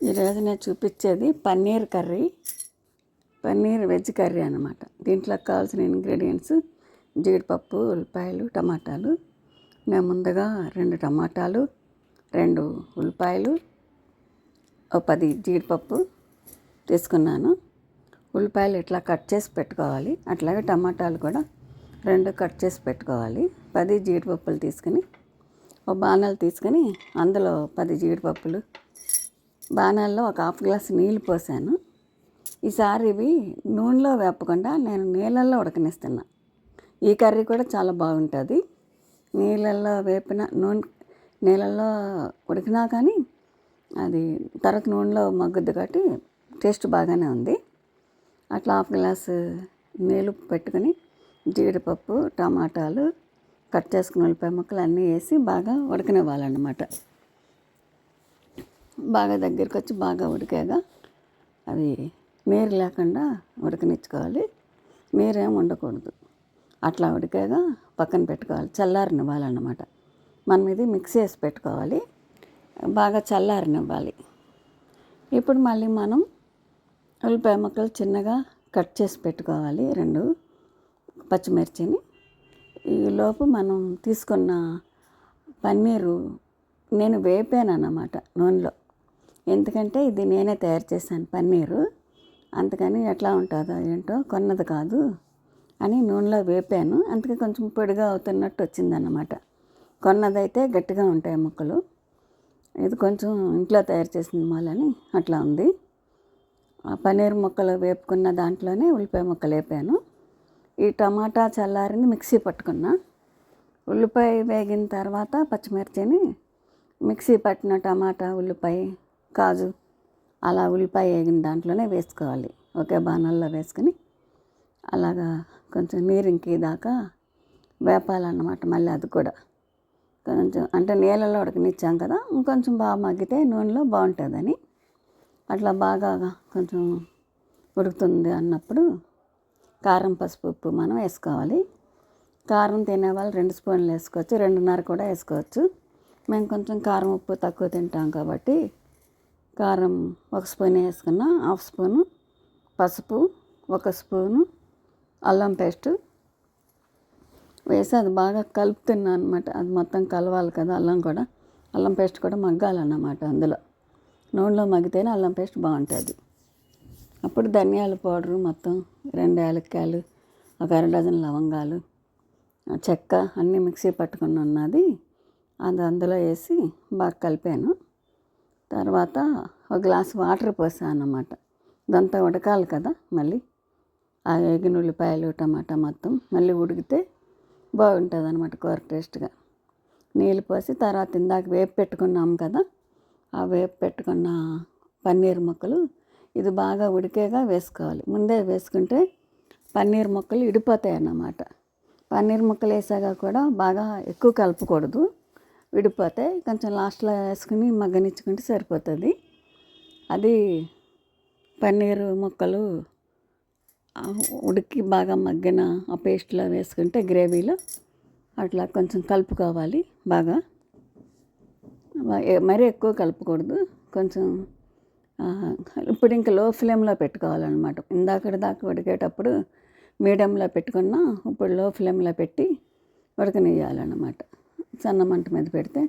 ఈరోజు నేను చూపించేది paneer curry, paneer veg curry అన్నమాట. దీంట్లో కావాల్సిన ఇంగ్రీడియంట్స్ జీడిపప్పు, ఉల్లిపాయలు, టమాటాలు. నేను ముందుగా 2 టమాటాలు, 2 ఉల్లిపాయలు, 10 జీడిపప్పు తీసుకున్నాను. ఉల్లిపాయలు ఇట్లా కట్ చేసి పెట్టుకోవాలి. అట్లాగే టమాటాలు కూడా 2 కట్ చేసి పెట్టుకోవాలి. 10 జీడిపప్పులు తీసుకుని ఒక బాణాలు తీసుకొని అందులో 10 జీడిపప్పులు, బాణాల్లో ఒక హాఫ్ గ్లాస్ నీళ్ళు పోసాను. ఈసారి ఇవి నూనెలో వేపకుండా నేను నీళ్ళల్లో ఉడకనిస్తున్నా. ఈ కర్రీ కూడా చాలా బాగుంటుంది. నీళ్ళల్లో వేపిన నీళ్ళల్లో ఉడికినా కానీ అది తర్వాత నూనెలో మగ్గుద్ది కాబట్టి టేస్ట్ బాగానే ఉంది. అట్లా హాఫ్ గ్లాసు నీళ్ళు పెట్టుకొని జీడిపప్పు, టమాటాలు, కట్ చేసుకున్న ఉల్లిపాయ ముక్కలు అన్నీ వేసి బాగా ఉడకనివ్వాలన్నమాట. బాగా దగ్గరికి వచ్చి బాగా ఉడికాక అవి నీరు లేకుండా ఉడకనిచ్చుకోవాలి. నీరేం ఉండకూడదు. అట్లా ఉడికాక పక్కన పెట్టుకోవాలి. చల్లారనివ్వాలన్నమాట. మనం ఇది మిక్సీ వేసి పెట్టుకోవాలి. బాగా చల్లారనివ్వాలి. ఇప్పుడు మళ్ళీ మనం ఉల్లిపాయ ముక్కలు చిన్నగా కట్ చేసి పెట్టుకోవాలి. 2 పచ్చిమిర్చిని. ఈలోపు మనం తీసుకున్న పన్నీరు నేను వేపాను అన్నమాట నూనెలో. ఎందుకంటే ఇది నేనే తయారు చేశాను పన్నీరు. అందుకని ఎట్లా ఉంటుందో ఏంటో కొన్నది కాదు అని నూనెలో వేపాను. అందుకే కొంచెం పొడిగా అవుతున్నట్టు వచ్చిందన్నమాట. కొన్నదైతే గట్టిగా ఉంటాయి ముక్కలు. ఇది కొంచెం ఇంట్లో తయారు చేసిన వాళ్ళని అట్లా ఉంది. ఆ పన్నీర్ ముక్కలు వేపుకున్న దాంట్లోనే ఉల్లిపాయ ముక్కలు వేపాను. ఈ టమాటా చల్లారింది మిక్సీ పట్టుకున్నా. ఉల్లిపాయ వేగిన తర్వాత పచ్చిమిర్చిని మిక్సీ పట్టిన టమాటా, ఉల్లిపాయ, కాజు అలా ఉల్లిపాయ వేగిన దాంట్లోనే వేసుకోవాలి. ఒకే బాణల్లో వేసుకొని అలాగా కొంచెం నీరు ఇంకేదాకా వేపాలన్నమాట. మళ్ళీ అది కూడా కొంచెం అంటే నీళ్ళలో ఉడకనిచ్చాం కదా, ఇంకొంచెం బాగా మగ్గితే నూనెలో బాగుంటుందని అట్లా బాగా కొంచెం ఉడుకుతుంది అన్నప్పుడు కారం, పసుపు, ఉప్పు మనం వేసుకోవాలి. కారం తినేవాళ్ళు 2 స్పూన్లు వేసుకోవచ్చు, 2.5 కూడా వేసుకోవచ్చు. మేము కొంచెం కారం, ఉప్పు తక్కువ తింటాం కాబట్టి కారం 1 స్పూన్ వేసుకున్నా. 1/2 స్పూను పసుపు, 1 స్పూను అల్లం పేస్టు వేసి అది బాగా కలుపుతున్నాను అనమాట. అది మొత్తం కలవాలి కదా. అల్లం పేస్ట్ కూడా మగ్గాలన్నమాట. అందులో నూనెలో మగ్గితేనే అల్లం పేస్ట్ బాగుంటుంది. అప్పుడు ధనియాల పౌడరు మొత్తం 2 యాలక్కాయలు, ఒక 1/2 డజన్ లవంగాలు, చెక్క అన్నీ మిక్సీ పట్టుకుని ఉన్నది అది అందులో వేసి బాగా కలిపాను. తర్వాత 1 గ్లాస్ వాటర్ పోసాను అన్నమాట. ఇదంతా ఉడకాలి కదా. మళ్ళీ ఆ వేగిన ఉల్లిపాయలు, టమాటా మొత్తం మళ్ళీ ఉడికితే బాగుంటుంది అన్నమాట కూర టేస్ట్గా. నీళ్ళు పోసి తర్వాత ఇందాక వేపు పెట్టుకున్నాం కదా, ఆ వేపు పెట్టుకున్న పన్నీర్ ముక్కలు ఇది బాగా ఉడికేగా వేసుకోవాలి. ముందే వేసుకుంటే పన్నీర్ ముక్కలు విడిపోతాయి అన్నమాట. పన్నీర్ ముక్కలు వేసాక కూడా బాగా ఎక్కువ కలపకూడదు, విడిపోతే కొంచెం లాస్ట్లో వేసుకుని మగ్గనిచ్చుకుంటే సరిపోతుంది. అది పన్నీరు ముక్కలు ఉడికి బాగా మగ్గిన ఆ పేస్ట్లో వేసుకుంటే గ్రేవీలో అట్లా కొంచెం కలుపుకోవాలి బాగా. మరీ ఎక్కువ కలపకూడదు. కొంచెం ఇప్పుడు ఇంకా లో ఫ్లేమ్లో పెట్టుకోవాలన్నమాట. ఇందాక దాకా ఉడికేటప్పుడు మీడియంలో పెట్టుకున్నా, ఇప్పుడు లో ఫ్లేమ్లో పెట్టి ఉడకనియాలన్నమాట. సన్న మంట మీద పెడితే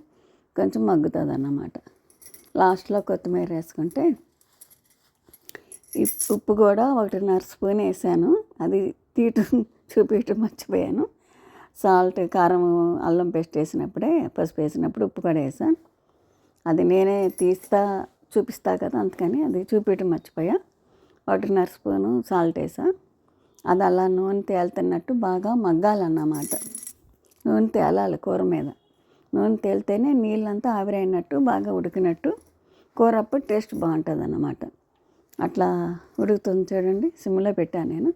కొంచెం మగ్గుతుంది అన్నమాట. లాస్ట్లో కొత్తిమీర వేసుకుంటే ఈ ఉప్పు కూడా 1.5 స్పూన్ వేసాను. అది చూపించడం మర్చిపోయాను. సాల్ట్, కారం, అల్లం పేస్ట్ వేసినప్పుడే, పసుపు వేసినప్పుడు ఉప్పు కూడా వేసాను. అది నేనే చూపిస్తా కదా, అందుకని అది చూపించడం మర్చిపోయా. 1.5 స్పూను సాల్ట్ వేసా. అది అలా నూనె తేలుతున్నట్టు బాగా మగ్గాలన్నమాట. నూనె తేలాలి కూర మీద. నూనె తేలితేనే నీళ్ళంతా ఆవిరైనట్టు బాగా ఉడికినట్టు కూర అప్పుడు టేస్ట్ బాగుంటుంది అన్నమాట. అట్లా ఉడుకుతుంది చూడండి. సిమ్లో పెట్టాను నేను,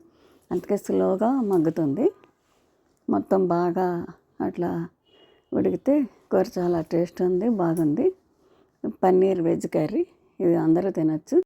అందుకే స్లోగా మగ్గుతుంది. మొత్తం బాగా అట్లా ఉడికితే కూర చాలా టేస్ట్ ఉంది, బాగుంది. పన్నీర్ వెజ్ కర్రీ ఇది అందరూ తినచ్చు.